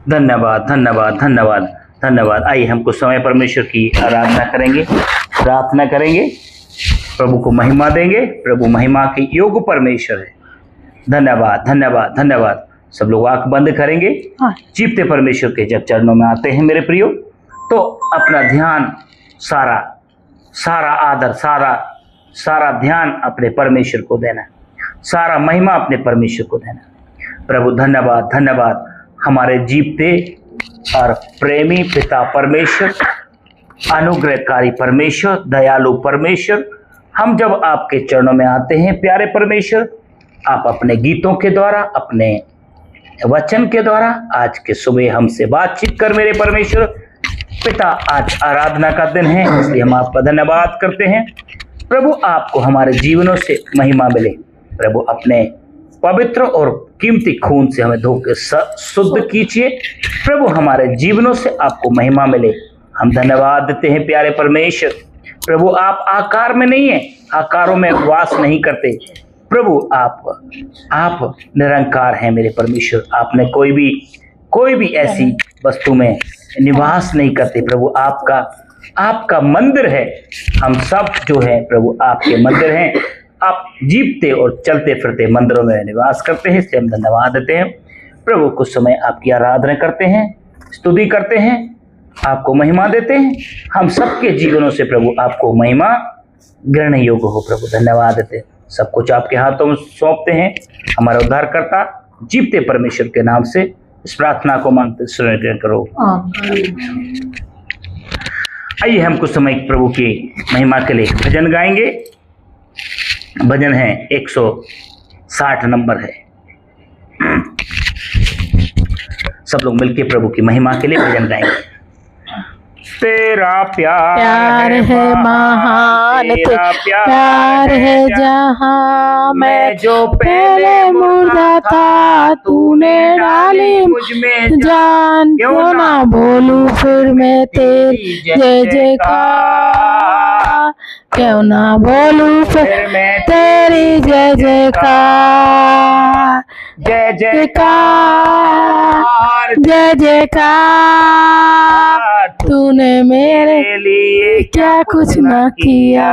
धन्यवाद धन्यवाद धन्यवाद धन्यवाद। आइए हम कुछ समय परमेश्वर की आराधना करेंगे, प्रार्थना करेंगे, प्रभु को महिमा देंगे। प्रभु महिमा के योग्य परमेश्वर है। धन्यवाद धन्यवाद धन्यवाद। सब लोग आंख बंद करेंगे। जीवते परमेश्वर के जब चरणों में आते हैं मेरे प्रियो, तो अपना ध्यान सारा आदर, सारा ध्यान अपने परमेश्वर को देना, सारा महिमा अपने परमेश्वर को देना। प्रभु धन्यवाद धन्यवाद। हमारे जीवते और प्रेमी पिता परमेश्वर, अनुग्रहकारी परमेश्वर, दयालु परमेश्वर, हम जब आपके चरणों में आते हैं प्यारे परमेश्वर, आप अपने गीतों के द्वारा, अपने वचन के द्वारा आज के सुबह हमसे बातचीत कर मेरे परमेश्वर पिता। आज आराधना का दिन है, इसलिए हम आपका धन्यवाद करते हैं। प्रभु आपको हमारे जीवनों से महिमा मिले। प्रभु अपने पवित्र और कीमती खून से हमें धो के शुद्ध कीजिए। प्रभु हमारे जीवनों से आपको महिमा मिले। हम धन्यवाद देते हैं प्यारे परमेश्वर। प्रभु आप आकार में नहीं है, आकारों में वास नहीं करते। प्रभु आप निरंकार हैं मेरे परमेश्वर। आपने कोई भी ऐसी वस्तु में निवास नहीं करते। प्रभु आपका मंदिर है। हम सब जो है प्रभु आपके मंदिर हैं। आप जीवते और चलते फिरते मंदिरों में निवास करते हैं, इसलिए हम धन्यवाद देते हैं। प्रभु कुछ समय आपकी आराधना करते हैं, स्तुति करते हैं, आपको महिमा देते हैं। हम सबके जीवनों से प्रभु आपको महिमा ग्रहण योग्य हो। प्रभु धन्यवाद देते हैं। सब कुछ आपके हाथों में सौंपते हैं। हमारा उद्धारकर्ता जीवते परमेश्वर के नाम से इस प्रार्थना को मांगते सुन करो। आइए हम कुछ समय प्रभु की महिमा के लिए भजन गाएंगे। भजन है 160 नंबर है। सब लोग मिलके प्रभु की महिमा के लिए भजन गाएंगे। तेरा प्यार है महान, तेरा प्यार है जहां। मैं जो पहले मुर्दा था, तूने डाली मुझ में जान। क्यों ना बोलूं फिर मैं तेरी जय जयकार, क्यों ना बोलूं फिर मैं तेरी जय जयकार। जय जयकार जय जयकार, तूने मेरे लिए क्या कुछ ना किया।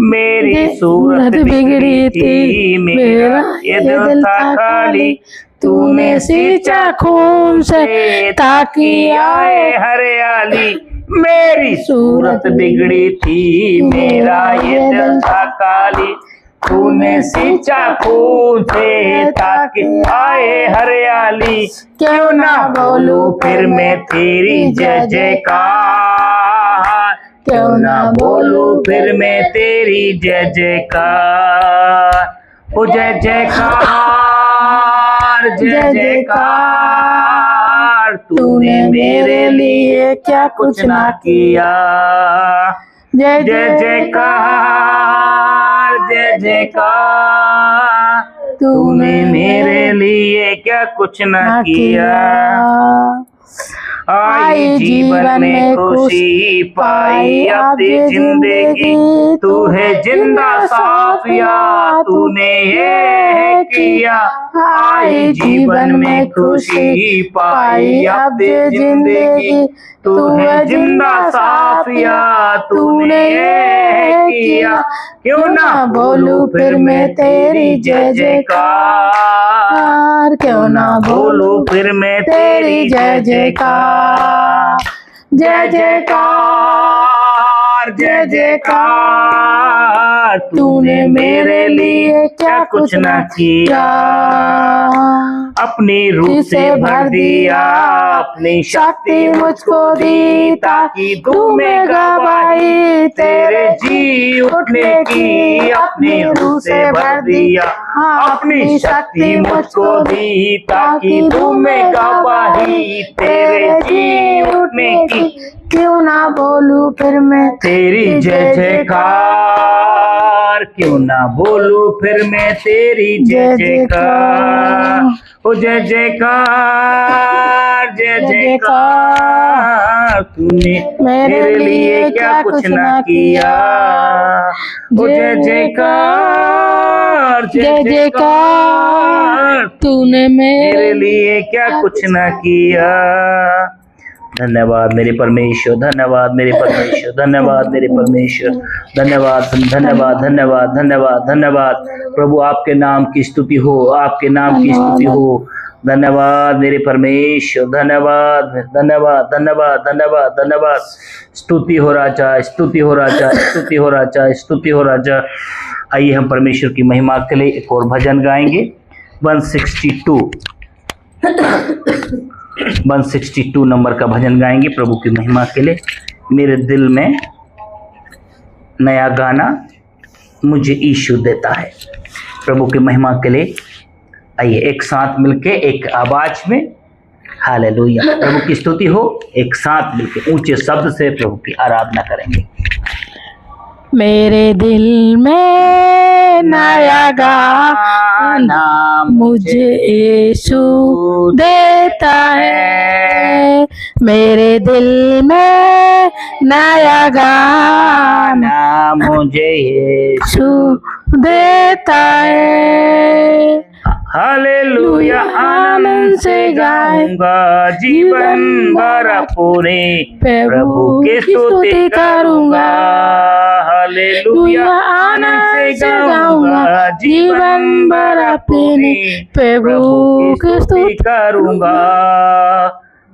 मेरी सूरत बिगड़ी थी, मेरा ये दिल था खाली, तूने सींचा खून से ताकि आए हरियाली। मेरी सूरत बिगड़ी थी, मेरा ये दिल था काली, तूने सींचा खून से ताकि आए हरियाली। क्यों ना बोलूं फिर मैं तेरी जय जयकार, क्यों ना बोलूं फिर मैं तेरी जय जयकार। ओ जय जयकार जय जयकार, तूने मेरे लिए क्या कुछ ना किया। जय जय जयकार जय जयकार, तूने मेरे लिए क्या कुछ ना किया। आई जीवन में खुशी पाई अपनी जिंदगी, तू है जिंदा साफिया, तूने ये किया। आई जीवन में खुशी पाई अपनी जिंदगी, तू है जिंदा साफिया, तूने ये किया। क्यों ना बोलूं फिर मैं तेरी जय जयकार, क्यों ना बोलूं फिर मैं तेरी जय जयकार। जय जयकार जय जयकार, तूने मेरे लिए क्या कुछ ना किया। अपनी रूह से भर दिया, अपनी शक्ति मुझको दी, ताकि तू में गवाही तेरे जी उठने की। अपनी रूह से भर दिया, अपनी शक्ति मुझको दी, ताकि तू में गवाही तेरे जी उठने की। क्यों ना बोलूं फिर मैं तेरी जय जयकार। जयकार, क्यों ना बोलूं फिर मैं तेरी जय जयकार। ओ जय जयकार, जय जयकार, तूने मेरे लिए क्या कुछ ना किया। ओ जय जयकार, जय जयकार, तूने मेरे लिए क्या कुछ ना किया। धन्यवाद मेरे परमेश्वर, धन्यवाद मेरे परमेश्वर, धन्यवाद मेरे परमेश्वर, धन्यवाद धन्यवाद धन्यवाद धन्यवाद धन्यवाद। प्रभु आपके नाम की स्तुति हो, आपके नाम की स्तुति हो। धन्यवाद मेरे परमेश्वर, धन्यवाद धन्यवाद धन्यवाद धन्यवाद धन्यवाद। स्तुति हो राजा, स्तुति हो राजा, स्तुति हो राजा, स्तुति हो राजा। आइए हम परमेश्वर की महिमा के लिए एक और भजन गाएंगे। 162 नंबर का भजन गाएंगे प्रभु की महिमा के लिए। मेरे दिल में नया गाना मुझे यीशु देता है। प्रभु की महिमा के लिए आइए एक साथ मिलके एक आवाज में हालेलुया, प्रभु की स्तुति हो। एक साथ मिलके ऊंचे शब्द से प्रभु की आराधना करेंगे। मेरे दिल में नया गाना मुझे यीशु देता है। मेरे दिल में नया गाना मुझे यीशु देता है। हालेलुया, आनंद से गाऊंगा जीवन भर पूरे प्रभु की स्तुति करूंगा। हालेलुया, आनंद से गाऊंगा जीवन भर पूरे प्रभु की स्तुति करूंगा।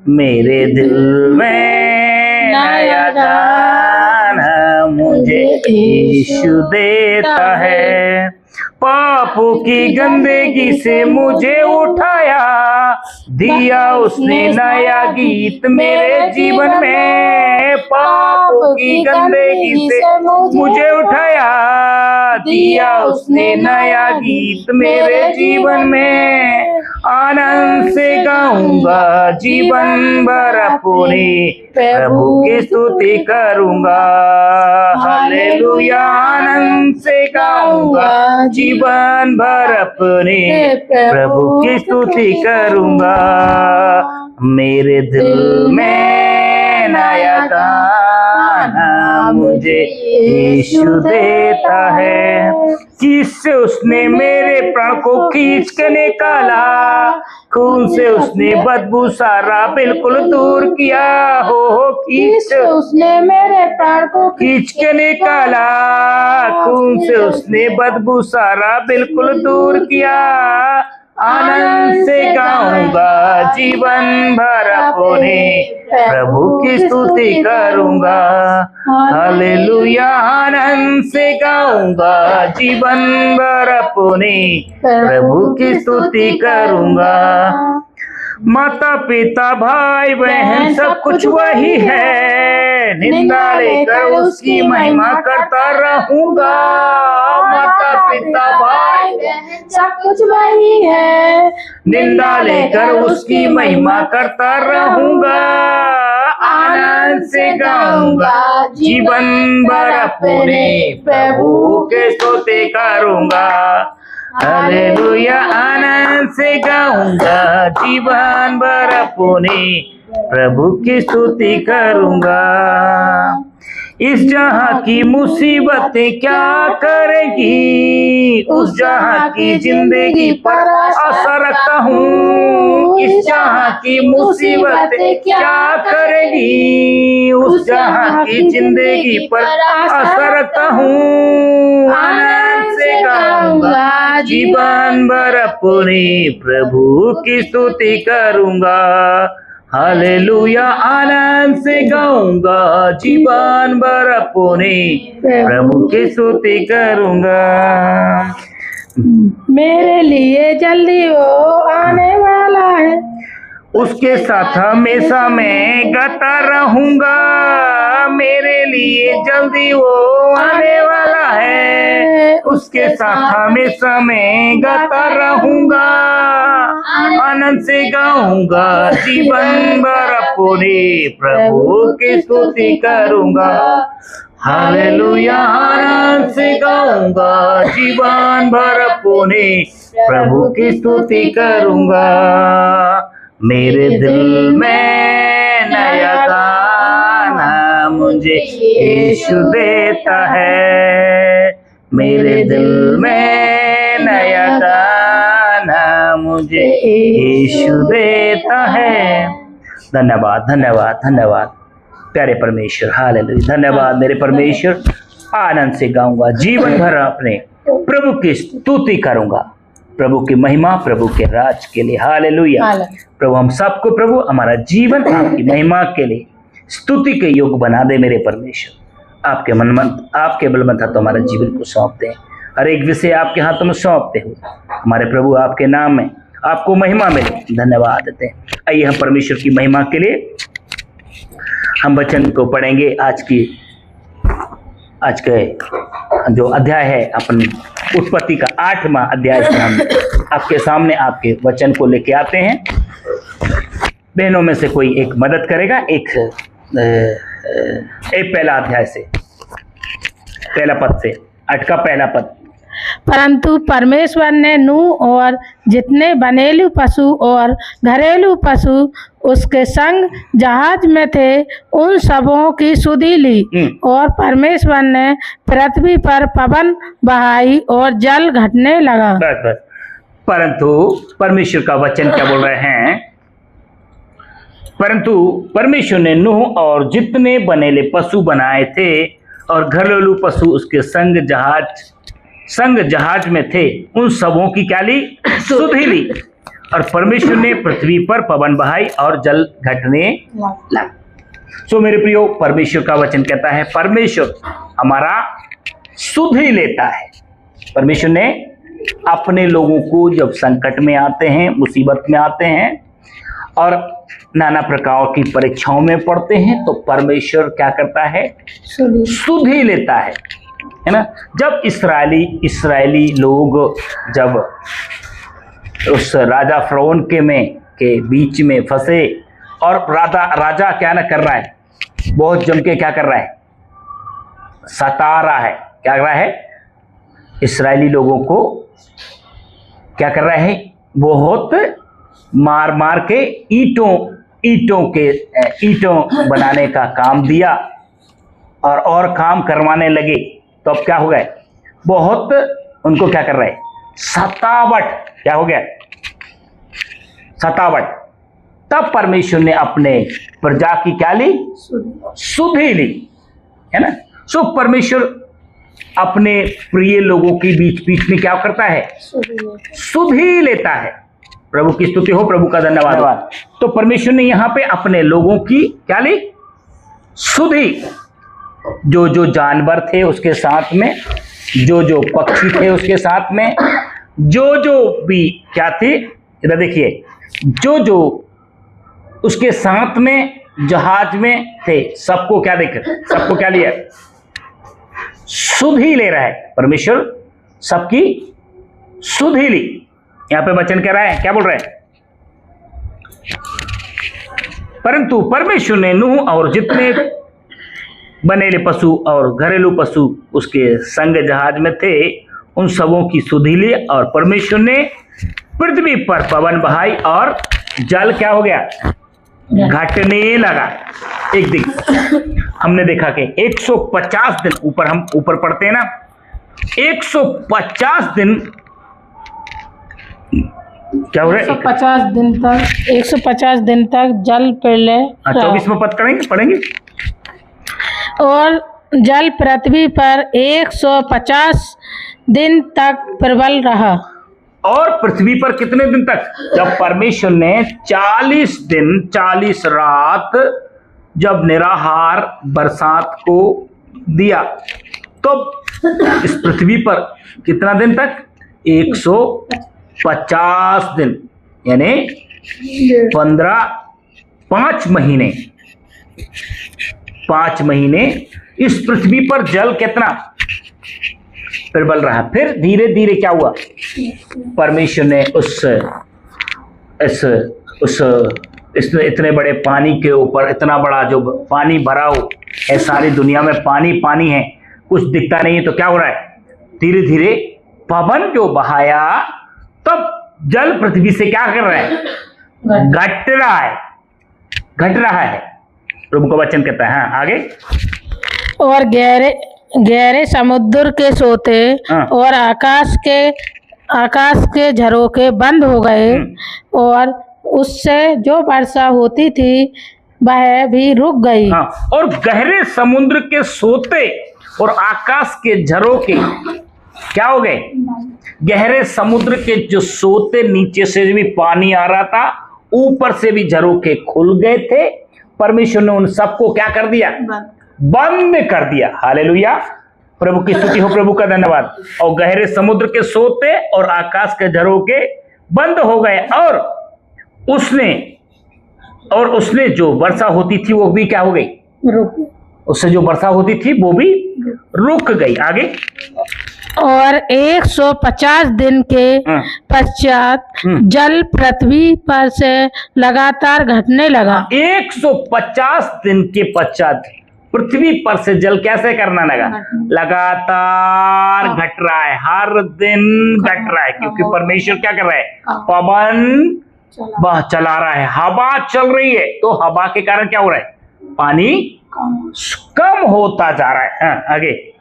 मेरे दिल में नया गाना मुझे यीशु देता है। पापों की गंदगी से मुझे उठाया, दिया उसने नया गीत मेरे जीवन में। पापों की गंदगी से मुझे उठाया, दिया उसने नया गीत मेरे जीवन में। आनंद से गाऊंगा जीवन भर पूरे प्रभु की स्तुति करूंगा। हालेलुया, आनंद से गाऊंगा जीवन भर अपने प्रभु की स्तुति करूंगा। मेरे दिल में नया गाना मुझे यीशु देता है। किससे उसने मेरे प्राण को खींच के निकाला, खून से उसने बदबू सारा बिल्कुल दूर किया। हो किससे उसने मेरे प्राण को खींच के निकाला, खून से उसने बदबू सारा बिल्कुल दूर किया। आनंद से गाऊंगा जीवन भर अपने प्रभु की स्तुति करूंगा। हालेलुया, आनंद से गाऊंगा जीवन भर अपने प्रभु की स्तुति करूंगा। माता पिता भाई बहन सब कुछ वही है, निंदा लेकर उसकी महिमा करता रहूंगा। माता पिता भाई बहन सब कुछ वही है, निंदा लेकर उसकी महिमा करता रहूंगा। आनंद से गाऊंगा जीवन भर अपने प्रभु के स्तुति करूंगा। हालेलुया, आनंद से गाऊंगा जीवन भर अपने प्रभु की स्तुति करूंगा। इस जहां की मुसीबतें क्या करेगी, उस जहां की जिंदगी पर आशा रखता हूँ। इस जहां की मुसीबतें क्या करेगी, उस जहां की जिंदगी पर आशा रखता हूँ। आनंद से गाऊंगा जीवन भर अपने प्रभु की स्तुति करूंगा। हालेलुया, आनंद से गाऊंगा जीवन भर अपने प्रभु की स्तुति करूंगा। मेरे लिए जल्दी वो आने वाला है, उसके साथ हमेशा मैं गाता रहूंगा। मेरे लिए जल्दी वो आने वाला है, उसके साथ हमेशा मैं गाता रहूंगा। आनंद से गाऊंगा जीवन भर अपने प्रभु की स्तुति करूंगा। हालेलुया आनंद से गाऊंगा, जीवन भर अपने प्रभु की स्तुति करूंगा। मेरे दिल में नया गाना मुझे यीशु देता है, मेरे दिल में नया गाना मुझे यीशु देता है। धन्यवाद धन्यवाद धन्यवाद प्यारे परमेश्वर, हालेलुया। धन्यवाद मेरे परमेश्वर, आनंद से गाऊंगा, जीवन भर अपने प्रभु की स्तुति करूंगा, प्रभु की महिमा, प्रभु के राज के लिए। हालेलुया। प्रभु हम सबको, प्रभु हमारा जीवन आपकी महिमा के लिए स्तुति के योग बना दे मेरे परमेश्वर। आपके आपके बलवंत हाथों हमारे जीवन को सौंपते हैं, हर एक विषय आपके हाथों में सौंपते हो हमारे प्रभु, आपके नाम में आपको महिमा मिले। धन्यवाद देते हैं। आइए हम परमेश्वर की महिमा के लिए हम वचन को पढ़ेंगे। आज के जो अध्याय है अपन उत्पत्ति का 8वां अध्याय से हम आपके सामने आपके वचन को लेके आते हैं। बहनों में से कोई एक मदद करेगा, एक पहला अध्याय से पहला पद से 8 का पहला पद। परंतु परमेश्वर ने नूह और जितने बनेलू पशु और घरेलू पशु उसके संग जहाज में थे उन सबों की सुधि ली, और परमेश्वर ने पृथ्वी पर पवन बहाई और जल घटने लगा। बस। परंतु परमेश्वर का वचन क्या बोल रहे हैं? परंतु परमेश्वर ने नूह और जितने बनेले पशु बनाए थे और घरेलू पशु उसके संग जहाज में थे उन सबों की क्या ली? सुधि ली। और परमेश्वर ने पृथ्वी पर पवन बहाई और जल घटने लगा। सो मेरे प्रियो, परमेश्वर का वचन कहता है परमेश्वर हमारा सुधि लेता है। परमेश्वर ने अपने लोगों को जब संकट में आते हैं, मुसीबत में आते हैं और नाना प्रकार की परीक्षाओं में पड़ते हैं, तो परमेश्वर क्या करता है? सुधि लेता है ना। जब इस्राएली लोग जब उस राजा फ़िरौन के बीच में फंसे और राजा क्या ना कर रहा है, बहुत जम के क्या कर रहा है? सता रहा है। क्या कर रहा है? इस्राएली लोगों को क्या कर रहा है? बहुत मार के ईंटों बनाने का काम दिया और काम करवाने लगे। तो अब क्या हो गया? बहुत उनको क्या कर रहा है? सतावट। क्या हो गया? सतावट। तब परमेश्वर ने अपने प्रजा की क्या ली? सुधि ली, है ना। सो परमेश्वर अपने प्रिय लोगों के बीच में क्या करता है? सुधि लेता है। प्रभु की स्तुति हो, प्रभु का धन्यवाद। तो परमेश्वर ने यहाँ पे अपने लोगों की क्या ली? सुधि। जो जानवर थे उसके साथ में, जो पक्षी थे उसके साथ में, जो भी क्या थे, इधर देखिए, जो उसके साथ में जहाज में थे, सबको क्या लिया? सुधि ले रहा है परमेश्वर, सबकी सुधि ली। यहां पे वचन कह रहा है, क्या बोल रहा है? परंतु परमेश्वर ने नूह और जितने बनेले पशु और घरेलू पशु उसके संग जहाज में थे उन सबों की सुधि ली, और परमेश्वर ने पृथ्वी पर पवन बहाई और जल क्या हो गया? घटने लगा। एक दिन हमने देखा कि 150 दिन ऊपर पढ़ते हैं ना, 150 दिन क्या हो रहा है? 150 दिन तक जल प्रलय। 24वां पद पढ़ेंगे। और जल पृथ्वी पर 150 दिन तक प्रबल रहा। और पृथ्वी पर कितने दिन तक? जब परमेश्वर ने 40 दिन 40 रात जब निराहार बरसात को दिया, तो इस पृथ्वी पर कितना दिन तक? 150 दिन, यानी 5 महीने इस पृथ्वी पर जल कितना प्रबल रहा। फिर धीरे धीरे क्या हुआ? परमेश्वर ने इतने बड़े पानी के ऊपर, इतना बड़ा जो पानी भरा हो है सारी दुनिया में पानी पानी है, कुछ दिखता नहीं है, तो क्या हो रहा है, धीरे धीरे पवन जो बहाया तब जल पृथ्वी से क्या कर रहा है, घट रहा है, घट रहा है। प्रभु का वचन कहता है। हाँ आगे। और गहरे गहरे समुद्र के सोते हाँ। और आकाश के झरोखे बंद हो गए और उससे जो वर्षा होती थी वह भी रुक गई। हाँ, और गहरे समुद्र के सोते और आकाश के झरोखे क्या हो गए, गहरे समुद्र के जो सोते, नीचे से भी पानी आ रहा था, ऊपर से भी झरोखे खुल गए थे। परमेश्वर ने उन सबको क्या कर दिया, बंद कर दिया। हालेलुया, प्रभु की स्तुति हो, प्रभु का धन्यवाद। और गहरे समुद्र के सोते और आकाश के झरोखे बंद हो गए और उसने जो वर्षा होती थी वो भी क्या हो गई, उससे जो वर्षा होती थी वो भी रुक गई। आगे। और 150 दिन के पश्चात जल पृथ्वी पर से लगातार घटने लगा। 150 दिन के पश्चात पृथ्वी पर से जल कैसे करना लगा, लगातार घट रहा है, हर दिन घट रहा है, क्योंकि परमेश्वर क्या कर रहा है, पवन चला रहा है, हवा चल रही है, तो हवा के कारण क्या हो रहा है, पानी कम होता जा रहा है। हाँ, आगे।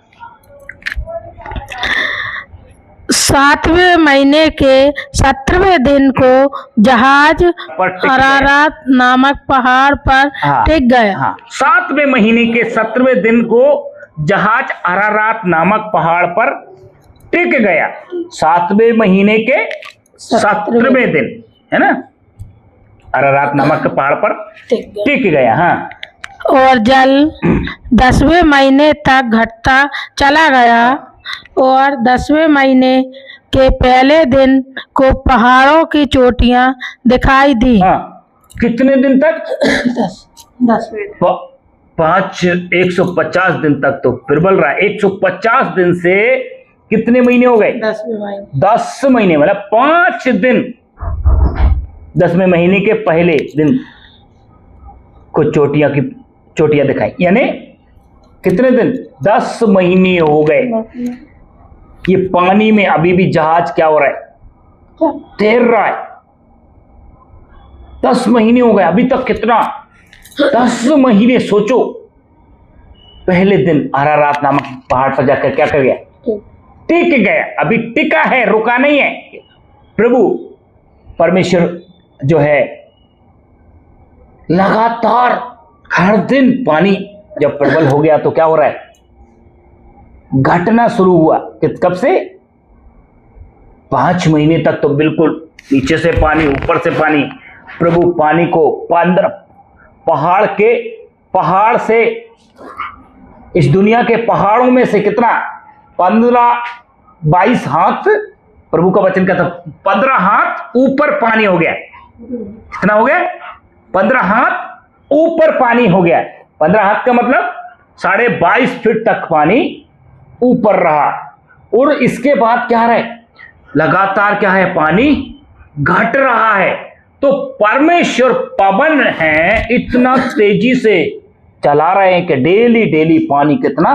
7वें महीने के 17वें दिन को जहाज अरारात नामक पहाड़ पर टिक गया। हाँ, 7वें महीने के 17वें दिन को जहाज अरारात नामक पहाड़ पर टिक गया। 7वें महीने के 17वें दिन, है ना, अरारात नामक पहाड़ पर टिक गया। हाँ, और जल 10वें महीने तक घटता चला गया और 10वें महीने के पहले दिन को पहाड़ों की चोटियां दिखाई दी। हाँ, कितने दिन तक, 150 दिन तक, तो फिर बोल रहा है 150 दिन से कितने महीने हो गए, 10 महीने, मतलब 5 दिन। 10वें महीने के पहले दिन को चोटियां दिखाई, यानी कितने दिन, 10 महीने हो गए। ये पानी में अभी भी जहाज क्या हो रहा है, तैर रहा है। 10 महीने हो गए अभी तक, कितना, 10 महीने। सोचो, पहले दिन अरारात नामक पहाड़ पर जाकर क्या कर गया, टिक गया। अभी टिका है, रुका नहीं है। प्रभु परमेश्वर जो है लगातार हर दिन, पानी जब प्रबल हो गया तो क्या हो रहा है, घटना शुरू हुआ। कब से, 5 महीने तक तो बिल्कुल नीचे से पानी, ऊपर से पानी। प्रभु पानी को 15 पहाड़ से, इस दुनिया के पहाड़ों में से कितना, 15-22 हाथ, प्रभु का वचन कहता 15 हाथ ऊपर पानी हो गया। कितना हो गया, 15 हाथ ऊपर पानी हो गया। 15 हाथ का मतलब 22.5 फीट तक पानी ऊपर रहा। और इसके बाद क्या है, लगातार क्या है, पानी घट रहा है। तो परमेश्वर पवन है, इतना तेजी से चला रहे हैं कि डेली पानी कितना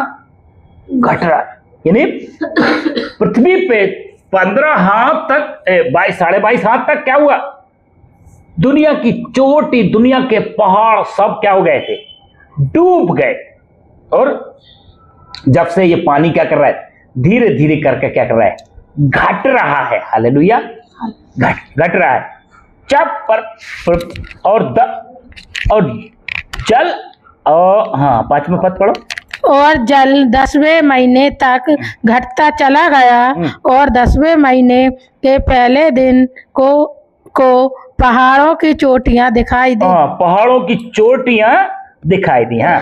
घट रहा है। यानी पृथ्वी पे 15 हाथ तक, 22.5 हाथ तक क्या हुआ, दुनिया की चोटी, दुनिया के पहाड़ सब क्या हो गए थे, डूब गए। और जब से ये पानी क्या कर रहा है, धीरे धीरे करके क्या कर रहा है, घट रहा है। हालेलुया, घट रहा है। जब पर और जल, हाँ 5वां पद पढ़ो। और जल 10वें महीने तक घटता चला गया और 10वें महीने के पहले दिन को पहाड़ों की चोटियां दिखाई दी। हाँ, पहाड़ों की चोटियां दिखाई दी। हाँ,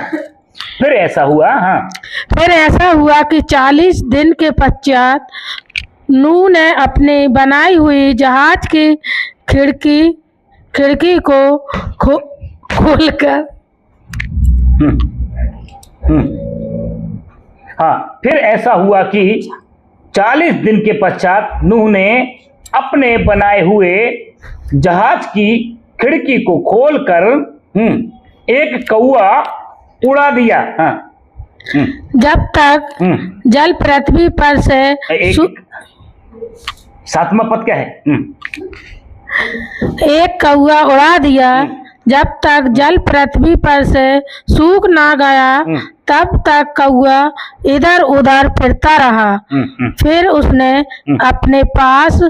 फिर ऐसा हुआ। हाँ, फिर ऐसा हुआ कि 40 दिन के पश्चात नूह ने अपनी बनाई हुई जहाज की खिड़की को खोलकर हाँ, फिर ऐसा हुआ कि 40 दिन के पश्चात नूह ने अपने बनाए हुए जहाज की खिड़की को खोलकर एक उड़ा दिया। हाँ। जब तक जल पृथ्वी पर से सातवां पद क्या है? एक कौआ उड़ा दिया। जब तक जल पृथ्वी पर से सूख ना गया तब तक कौआ इधर उधर फिरता रहा। फिर उसने अपने पास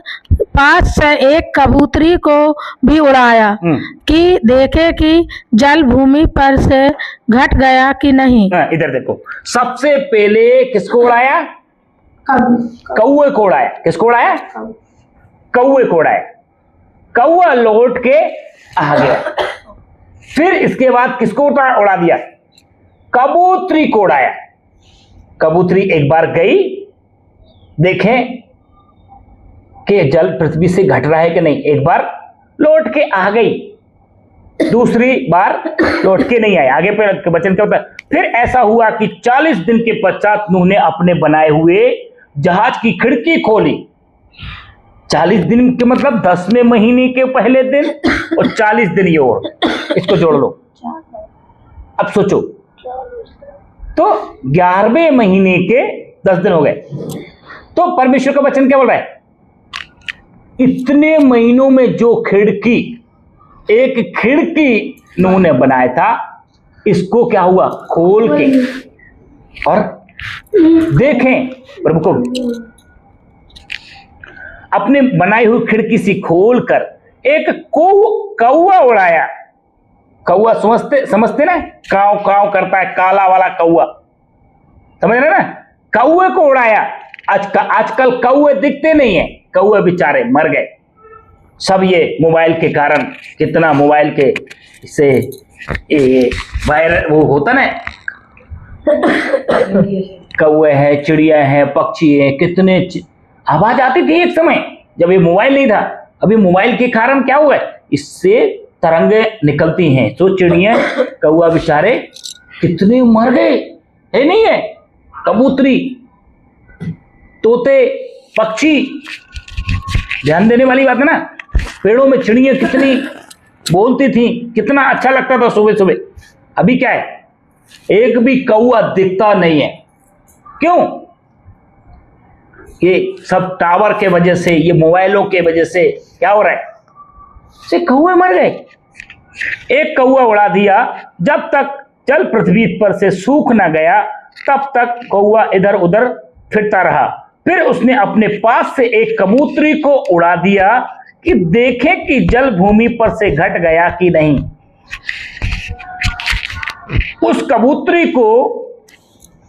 से एक कबूतरी को भी उड़ाया कि देखे कि जल भूमि पर से घट गया कि नहीं। इधर देखो, सबसे पहले किसको उड़ाया? कौए को उड़ाया। किसको उड़ाया? कौए को उड़ाया। कौआ लौट के आ गया। फिर इसके बाद किसको उड़ा दिया? कबूतरी को उड़ाया। कबूतरी एक बार गई, देखें कि जल पृथ्वी से घट रहा है कि नहीं, एक बार लौट के आ गई, दूसरी बार लौट के नहीं आई। आगे पे वचन क्या होता है? फिर ऐसा हुआ कि 40 दिन के पश्चात नूह ने अपने बनाए हुए जहाज की खिड़की खोली। 40 दिन के मतलब 10वें महीने के पहले दिन और 40 दिन ये और, इसको जोड़ लो। अब सोचो, तो 11वें महीने के 10 दिन हो गए। तो परमेश्वर का वचन क्या बोल रहा है? इतने महीनों में जो खिड़की, एक खिड़की नूह ने बनाया था, इसको क्या हुआ? खोल के और देखें प्रभु को, अपने बनाई हुई खिड़की से खोलकर एक कौआ उड़ाया। कौआ समझते ना, काव काव करता है, काला वाला कौआ, समझ रहे ना? कौए को उड़ाया। आजकल कौए दिखते नहीं है, कौए बेचारे मर गए सब, ये मोबाइल के कारण। कितना मोबाइल के से ये वायरल वो होता ना, कौए हैं, चिड़िया हैं, पक्षी हैं, कितने आवाज आती थी एक समय जब ये मोबाइल नहीं था। अभी मोबाइल के कारण क्या हुआ है? इससे तरंगे निकलती हैं, तो चिड़िया, कौआ बेचारे कितने मर गए, है नहीं है? कबूतरी, तोते, पक्षी, ध्यान देने वाली बात है ना। पेड़ों में चिड़िया कितनी बोलती थी, कितना अच्छा लगता था सुबह सुबह। अभी क्या है? एक भी कौआ दिखता नहीं है। क्यों? ये सब टावर के वजह से, ये मोबाइलों के वजह से क्या हो रहा है? से कौए मर गए। एक कौआ उड़ा दिया। जब तक जल पृथ्वी पर से सूख न गया तब तक कौआ इधर उधर फिरता रहा। फिर उसने अपने पास से एक कबूतरी को उड़ा दिया कि देखे कि जल भूमि पर से घट गया कि नहीं। उस कबूतरी को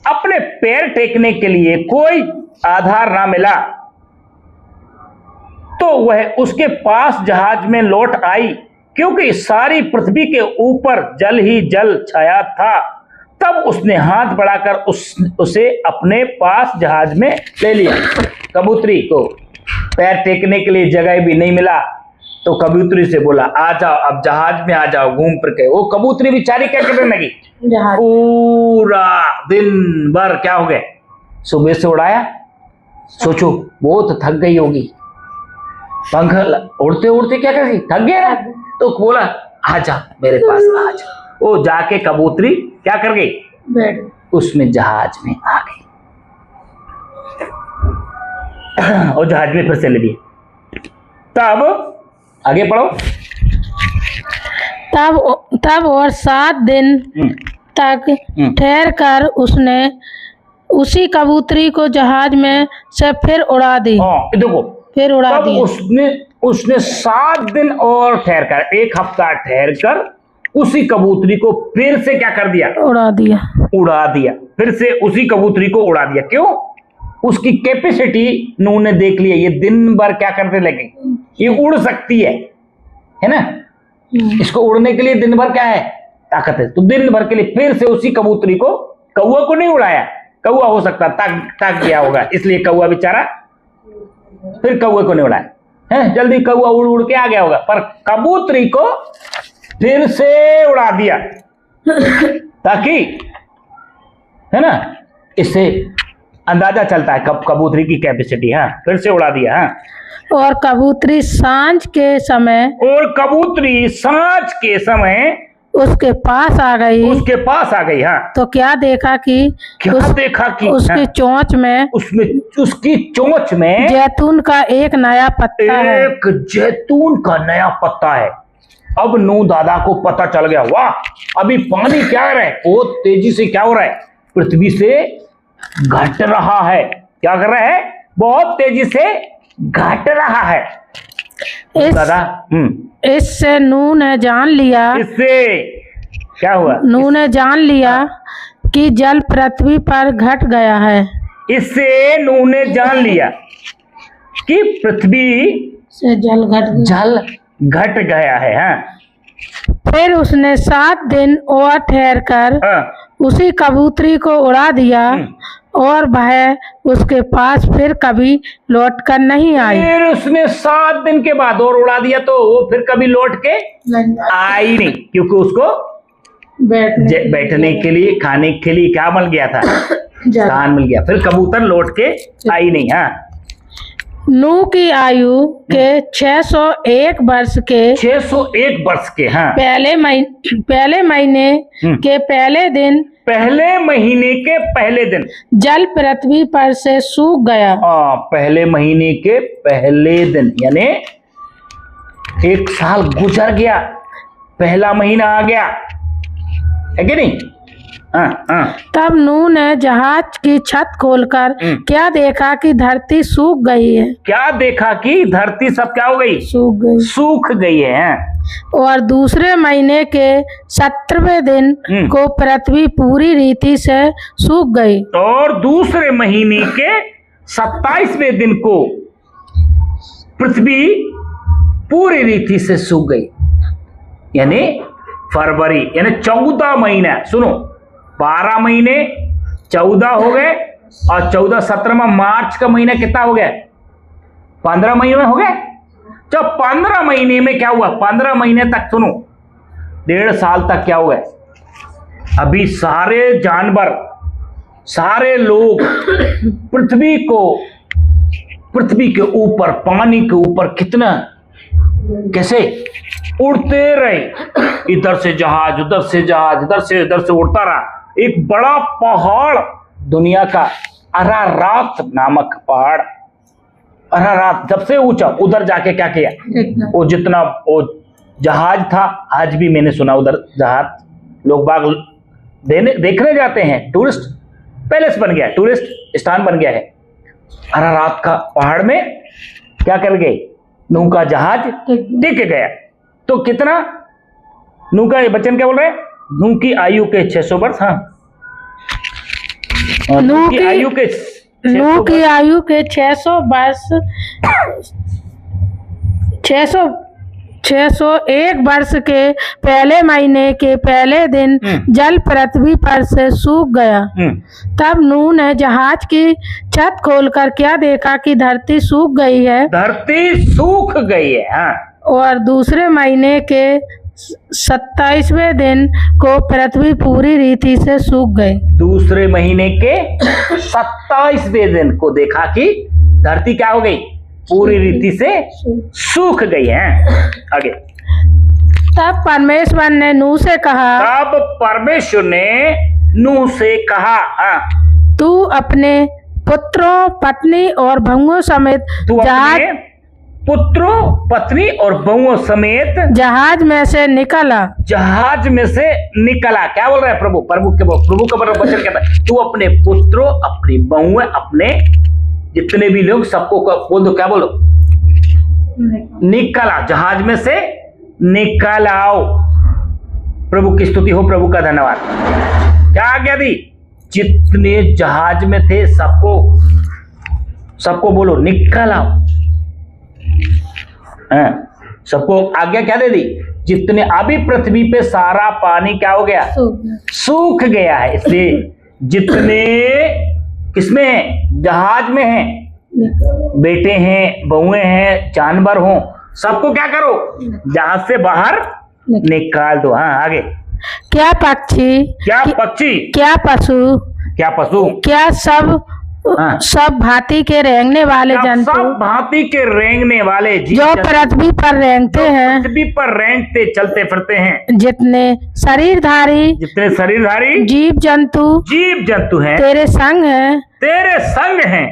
अपने पैर टेकने के लिए कोई आधार ना मिला, तो वह उसके पास जहाज में लौट आई, क्योंकि सारी पृथ्वी के ऊपर जल ही जल छाया था। तब उसने हाथ बढ़ाकर उसे अपने पास जहाज में ले लिया। कबूतरी को पैर टेकने के लिए जगह भी नहीं मिला, तो कबूतरी से बोला, आ जाओ, अब जहाज में आ जाओ, घूम फिर के। वो कबूतरी बेचारी क्या करने लगी? पूरा दिन भर क्या हो गए? सुबह से उड़ाया, सोचो बहुत थक गई होगी, पंख उड़ते उड़ते क्या कर गई, थक गया, तो बोला आजा मेरे पास आजा। वो जाके कबूतरी क्या कर गई? उसमें जहाज में आ गई और जहाज में फिर से ले लिए। तब आगे पढ़ो। तब और 7 दिन तक ठहर कर उसने उसी कबूतरी को जहाज में से फिर उड़ा दी। देखो, फिर उड़ा दी। उसने 7 दिन और ठहर कर, 1 हफ्ता ठहर कर उसी कबूतरी को फिर से क्या कर दिया? उड़ा दिया। फिर से उसी कबूतरी को उड़ा दिया। क्यों? उसकी कैपेसिटी नूह ने देख लिया, ये दिन भर क्या करने लगे, ये उड़ सकती है ना? इसको उड़ने के लिए दिन भर क्या है? ताकत है। तो दिन भर के लिए फिर से उसी कबूतरी को, कौआ को नहीं उड़ाया, कौआ हो सकता तक गया होगा, इसलिए कौआ बेचारा फिर कौए को नहीं उड़ाया है, जल्दी कौआ उड़ उड़ के आ गया होगा, पर कबूतरी को फिर से उड़ा दिया ताकि, है ना, इससे अंदाजा चलता है कब कबूतरी की कैपेसिटी। हाँ, फिर से उड़ा दिया। हाँ, और कबूतरी सांझ के समय उसके पास आ गई हाँ। तो क्या देखा कि उसकी चोंच में उसकी चोंच में जैतून का एक नया पत्ता है। एक जैतून का नया पत्ता है। अब नूह दादा को पता चल गया, वाह, अभी पानी क्या कर रहा है, बहुत तेजी से क्या हो रहा है, पृथ्वी से घट रहा है। क्या कर रहा है, बहुत तेजी से घट रहा है। इससे नूह ने जान लिया, इससे क्या हुआ, नूह ने जान लिया कि जल पृथ्वी पर घट गया है। इससे नूह ने जान लिया कि पृथ्वी से जल घट गया है। हाँ। फिर उसने 7 दिन और ठहर कर उसी कबूतरी को उड़ा दिया और वह उसके पास फिर कभी लौट कर नहीं आई। फिर उसने 7 दिन के बाद और उड़ा दिया तो वो फिर कभी लौट के आई नहीं, क्योंकि उसको बैठने के लिए, खाने के लिए क्या मिल गया था, स्थान मिल गया। फिर कबूतर लौट के आई नहीं। हाँ। नूह की आयु के 601 वर्ष के हाँ, पहले महीने के पहले दिन जल पृथ्वी पर से सूख गया। पहले महीने के पहले दिन, यानी 1 साल गुजर गया, पहला महीना आ गया, है कि नहीं। तब नूह ने जहाज की छत खोलकर क्या देखा कि धरती सूख गई है। क्या देखा कि धरती सब क्या हो गई, सूख गई है। और दूसरे महीने के 17वें दिन को पृथ्वी पूरी रीति से सूख गई। और दूसरे महीने के 27वें दिन को पृथ्वी पूरी रीति से सूख गई, यानी फरवरी, यानी 14 महीना। सुनो, 12 महीने 14 हो गए और 14 17 मार्च का महीना कितना हो गया, 15 महीने में हो गया। तो 15 महीने में क्या हुआ, 15 महीने तक, सुनो, 1.5 साल तक क्या हुआ, अभी सारे जानवर, सारे लोग पृथ्वी के ऊपर, पानी के ऊपर कितना, कैसे उड़ते रहे, इधर से जहाज, उधर से जहाज, इधर से उड़ता रहा। एक बड़ा पहाड़, दुनिया का अरारात नामक पहाड़, अरारात सबसे ऊंचा, उधर जाके क्या किया, वो जितना वो जहाज था, आज भी मैंने सुना उधर जहाज लोग बाग देखने जाते हैं, टूरिस्ट पैलेस बन गया, टूरिस्ट स्थान बन गया है। अरारात का पहाड़ में क्या कर गए, नूह का जहाज टिक गया। तो कितना, नूह का बचन क्या बोल रहे हैं, नूह की आयु के 600 वर्ष। हाँ, नूह की आयु के 600 वर्ष, 601 वर्ष के पहले महीने के पहले दिन जल पृथ्वी पर से सूख गया। तब नूह ने जहाज की छत खोलकर क्या देखा कि धरती सूख गई है। हाँ। और दूसरे महीने के 27वें दिन को पृथ्वी पूरी रीति से सूख गई। दूसरे महीने के 27वें दिन को देखा कि धरती क्या हो गई, पूरी रीति से सूख गई है। आगे। तब परमेश्वर ने नूह से कहा, तू अपने पुत्रों, पत्नी और बहुओं समेत जहाज में से निकला। क्या बोल रहा है प्रभु का वचन कहता है, तू अपने पुत्रों, अपनी बहुएं, अपने जितने भी लोग, सबको बोल दो, क्या बोलो, निकला, जहाज में से निकल आओ। प्रभु की स्तुति हो, प्रभु का धन्यवाद। क्या आज्ञा दी, जितने जहाज में थे सबको बोलो निकल आओ। सबको आज्ञा क्या दे दी, जितने, अभी पृथ्वी पे सारा पानी क्या हो गया, सूख गया है, इसलिए जितने किसमें, जहाज में हैं, बेटे हैं, बहुएं हैं, जानवर हों, सबको क्या करो, जहाज से बाहर निकाल दो। हाँ, आगे। क्या पक्षी, क्या पशु, क्या सब हाँ। सब भांति के रेंगने वाले जंतु सब भांति के रेंगने वाले जीव जो जंतु पृथ्वी पर रेंगते हैं, पृथ्वी पर रेंगते चलते फिरते हैं, जितने शरीरधारी जितने शरीरधारी जीव जंतु हैं, तेरे संग हैं, तेरे संग हैं,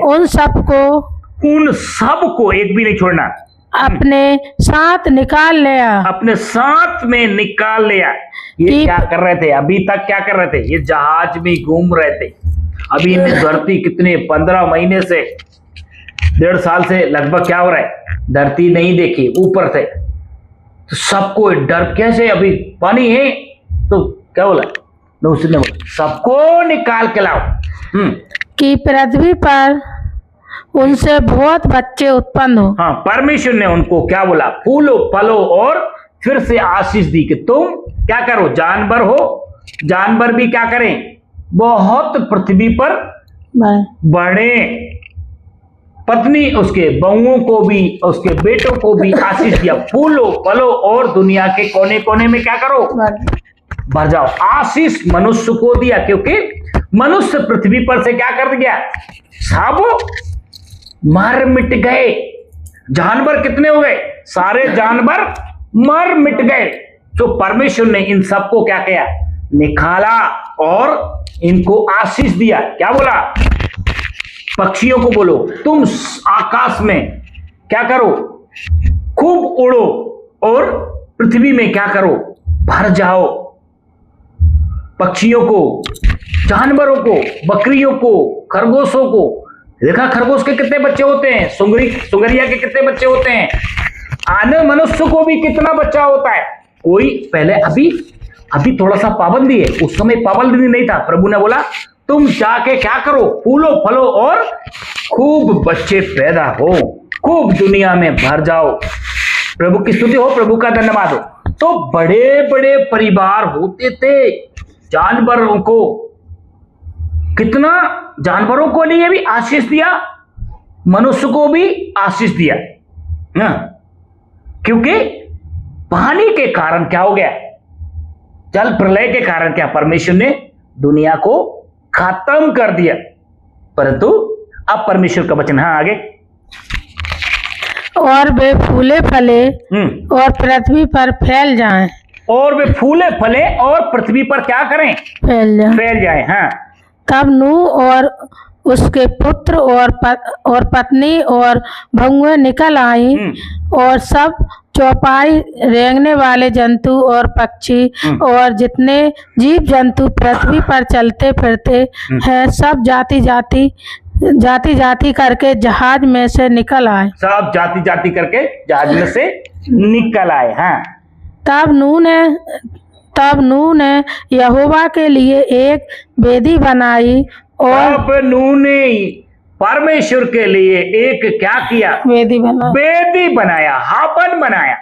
उन सबको एक भी नहीं छोड़ना, अपने साथ निकाल लिया। अपने साथ में निकाल लिया। ये कि- क्या कर रहे थे? अभी तक क्या कर रहे थे? ये जहाज में घूम रहे थे। अभी इन्हें धरती कितने 15 महीने से 1.5 साल से लगभग क्या हो रहा है? धरती नहीं देखी ऊपर से, तो सबको डर कैसे? अभी पानी है तो क्या बोला? उसने बोला सबको निकाल के लाओ। कि पृथ्वी पर उनसे बहुत बच्चे उत्पन्न हो। हाँ, परमेश्वर ने उनको क्या बोला? फूलो फलो और फिर से आशीष दी कि तुम क्या करो? जानवर हो, जानवर भी क्या करें? बहुत पृथ्वी पर बढ़े। पत्नी उसके बहुओं को भी, उसके बेटों को भी आशीष दिया। फूलो फलो और दुनिया के कोने कोने में क्या करो? भर जाओ। आशीष मनुष्य को दिया, क्योंकि मनुष्य पृथ्वी पर से क्या कर गया? सब मर मिट गए। जानवर कितने हो गए? सारे जानवर मर मिट गए। तो परमेश्वर ने इन सबको क्या किया? निकाला और इनको आशीष दिया। क्या बोला? पक्षियों को बोलो तुम आकाश में क्या करो? खूब उड़ो और पृथ्वी में क्या करो? भर जाओ। पक्षियों को, जानवरों को, बकरियों को, खरगोशों को। देखा खरगोश के कितने बच्चे होते हैं? सुंगरिया के कितने बच्चे होते हैं? आने मनुष्य को भी कितना बच्चा होता है? कोई पहले अभी थोड़ा सा पाबंदी है, उस समय पाबंदी नहीं था। प्रभु ने बोला तुम जाके क्या करो? फूलो फलो और खूब बच्चे पैदा हो, खूब दुनिया में भर जाओ। प्रभु की स्तुति हो, प्रभु का धन्यवाद हो। तो बड़े बड़े परिवार होते थे जानवरों को। कितना जानवरों को लिए भी आशीष दिया, मनुष्य को भी आशीष दिया ना? क्योंकि पानी के कारण क्या हो गया? जल प्रलय के कारण क्या? परमेश्वर ने दुनिया को खत्म कर दिया। परंतु अब परमेश्वर का वचन, हाँ आगे, और वे फूले फले और पृथ्वी पर फैल जाएं। और वे फूले फले और पृथ्वी पर क्या करें? फैल जाएं। हाँ। तब नूह और उसके पुत्र और पत्नी और बहुएं निकल आई और सब चौपाई रेंगने वाले जंतु और पक्षी और जितने जीव जंतु पृथ्वी पर चलते फिरते हैं, सब जाति जाति करके जहाज में से निकल आए। सब जाति जाति करके जहाज में से निकल आए। हाँ। तब नूह ने यहोवा के लिए एक वेदी बनाई और अब नूह ने परमेश्वर के लिए एक क्या किया? वेदी बनाया, हवन बनाया।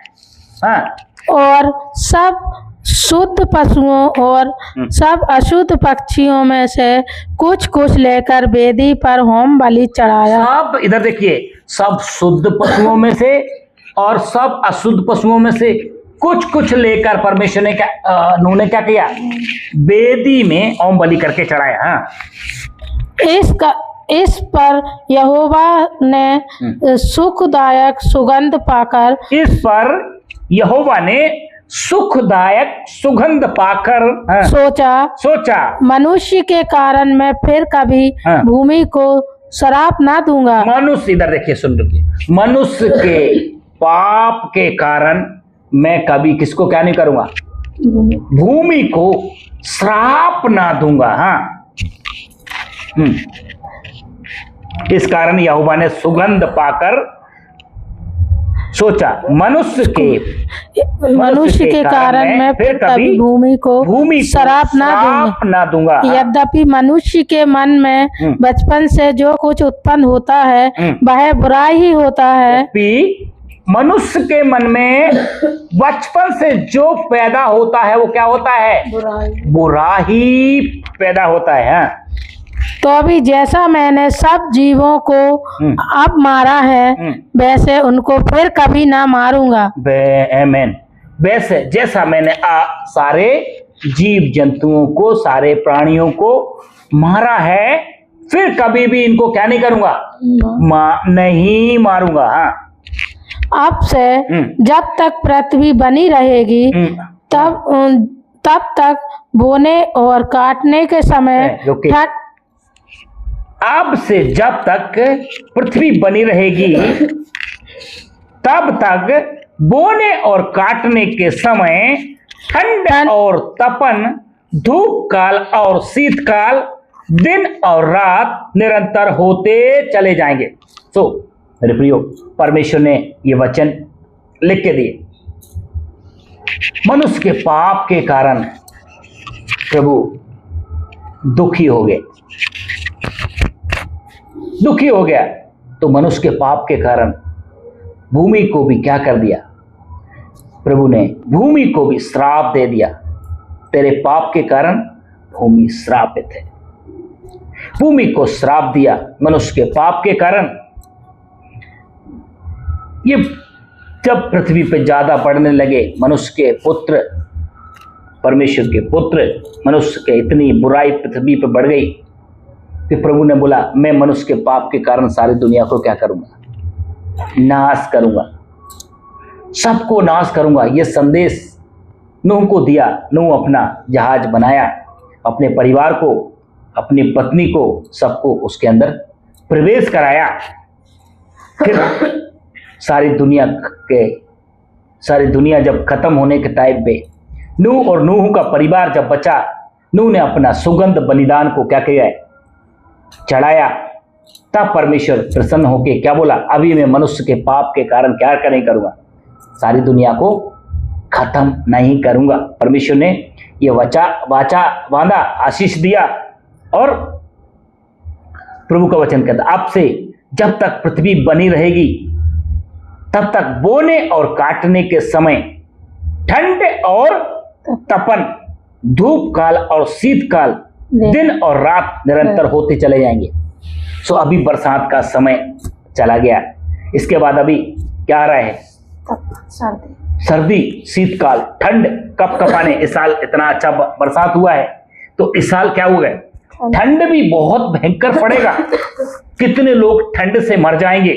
हाँ। और सब शुद्ध पशुओं और सब अशुद्ध पक्षियों में से कुछ कुछ लेकर वेदी पर होम बलि चढ़ाया। सब इधर देखिए, सब शुद्ध पशुओं में से और सब अशुद्ध पशुओं में से कुछ कुछ लेकर परमेश्वर ने नूह ने क्या किया? वेदी में होम बलि करके चढ़ाया। हाँ। इस पर यहोवा ने सुखदायक सुगंध पाकर हाँ। सोचा मनुष्य के कारण मैं फिर कभी हाँ। भूमि को श्राप ना दूंगा। मनुष्य, इधर देखिए, सुन लीजिए, मनुष्य के पाप के कारण मैं कभी किसको क्या नहीं करूंगा? भूमि को श्राप ना दूंगा। हाँ। इस कारण यहोवा ने सुगंध पाकर सोचा मनुष्य के कारण मैं फिर कभी भूमि को श्राप ना दूंगा। यद्यपि मनुष्य के मन में बचपन से जो कुछ उत्पन्न होता है वह बुरा ही होता है। मनुष्य के मन में बचपन से जो पैदा होता है वो क्या होता है? बुरा ही पैदा होता है। हाँ। तो अभी जैसा मैंने सब जीवों को अब मारा है वैसे उनको फिर कभी ना मारूंगा। आमीन। वैसे जैसा मैंने सारे जीव जंतुओं को, सारे प्राणियों को मारा है, फिर कभी भी इनको क्या नहीं करूंगा, नहीं मारूंगा। हाँ, अब से जब तक पृथ्वी बनी रहेगी तब तक बोने और काटने के समय अब से जब तक पृथ्वी बनी रहेगी तब तक बोने और काटने के समय ठंड और तपन, धूप काल और शीतकाल, दिन और रात निरंतर होते चले जाएंगे। सो मेरे प्रियो, परमेश्वर ने ये वचन लिख के दिए। मनुष्य के पाप के कारण प्रभु दुखी हो गया, तो मनुष्य के पाप के कारण भूमि को भी क्या कर दिया, प्रभु ने भूमि को भी श्राप दे दिया। तेरे पाप के कारण भूमि श्रापित है। भूमि को श्राप दिया मनुष्य के पाप के कारण। ये जब पृथ्वी पे ज्यादा बढ़ने लगे मनुष्य के पुत्र, परमेश्वर के पुत्र, मनुष्य के इतनी बुराई पृथ्वी पे बढ़ गई, फिर प्रभु ने बोला मैं मनुष्य के पाप के कारण सारी दुनिया को क्या करूंगा, नाश करूंगा, सबको नाश करूंगा। यह संदेश नूह को दिया। नूह अपना जहाज बनाया, अपने परिवार को, अपनी पत्नी को, सबको उसके अंदर प्रवेश कराया। फिर सारी दुनिया जब खत्म होने के टाइम पे नूह और नूह का परिवार जब बचा, नूह ने अपना सुगंध बलिदान को क्या किया, चढ़ाया। तब परमेश्वर प्रसन्न होके क्या बोला, अभी मैं मनुष्य के पाप के कारण क्या नहीं करूंगा, सारी दुनिया को खत्म नहीं करूंगा। परमेश्वर ने ये वाचा बांधा, आशीष दिया। और प्रभु का वचन कहता, अब से जब तक पृथ्वी बनी रहेगी तब तक बोने और काटने के समय ठंड और तपन, धूप काल और शीतकाल, दिन और रात निरंतर होते चले जाएंगे। सो अभी बरसात का समय चला गया, इसके बाद अभी क्या आ रहा है, सर्दी, शीतकाल, ठंड, कपकपाने। इस साल इतना अच्छा बरसात हुआ है, तो इस साल क्या हुआ है, ठंड भी बहुत भयंकर पड़ेगा। कितने लोग ठंड से मर जाएंगे,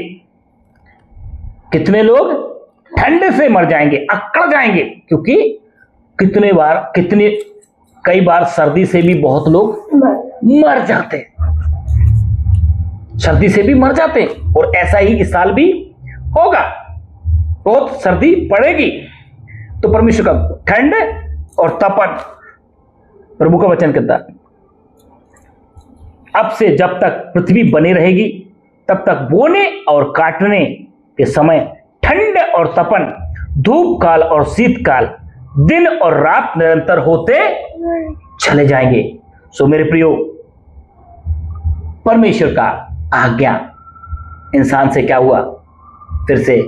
कितने लोग ठंड से मर जाएंगे, अकड़ जाएंगे। क्योंकि कई बार सर्दी से भी बहुत लोग मर जाते, सर्दी से भी मर जाते। और ऐसा ही इस साल भी होगा, बहुत सर्दी पड़ेगी। तो परमेश्वर का ठंड और तपन, प्रभु का वचन कहता, अब से जब तक पृथ्वी बनी रहेगी तब तक बोने और काटने के समय ठंड और तपन, धूप काल और शीतकाल, दिन और रात निरंतर होते चले जाएंगे। सो मेरे प्रियो, परमेश्वर का आज्ञा इंसान से क्या हुआ, फिर से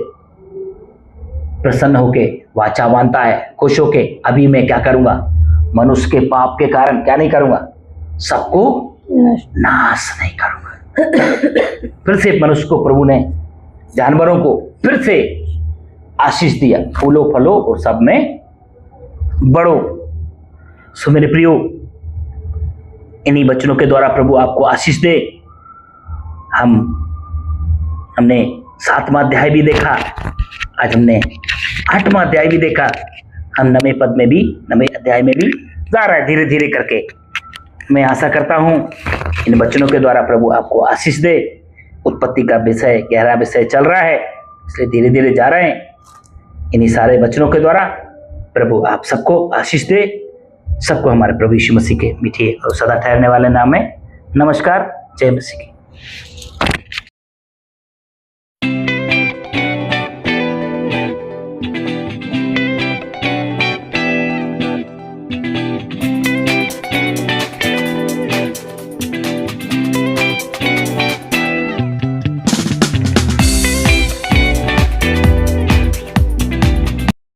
प्रसन्न होके वाचा बांधता है, खुश होके, अभी मैं क्या करूंगा, मनुष्य के पाप के कारण क्या नहीं करूंगा, सबको नाश नहीं करूंगा। फिर से मनुष्य को प्रभु ने, जानवरों को फिर से आशीष दिया, फूलो फलो और सब में बढ़ो। सो मेरे प्रियो, इन्हीं वचनों के द्वारा प्रभु आपको आशीष दे। हमने 7वां अध्याय भी देखा, आज हमने 8वां अध्याय भी देखा। हम नवे अध्याय में भी जा रहा है धीरे धीरे करके। मैं आशा करता हूं इन वचनों के द्वारा प्रभु आपको आशीष दे। उत्पत्ति का विषय, गहरा विषय चल रहा है, इसलिए धीरे धीरे जा रहे हैं। इन्हीं सारे वचनों के द्वारा प्रभु आप सबको आशीष दे। सबको हमारे प्रभु यीशु मसीह के मीठे और सदा ठहरने वाले नाम में नमस्कार। जय मसीह की।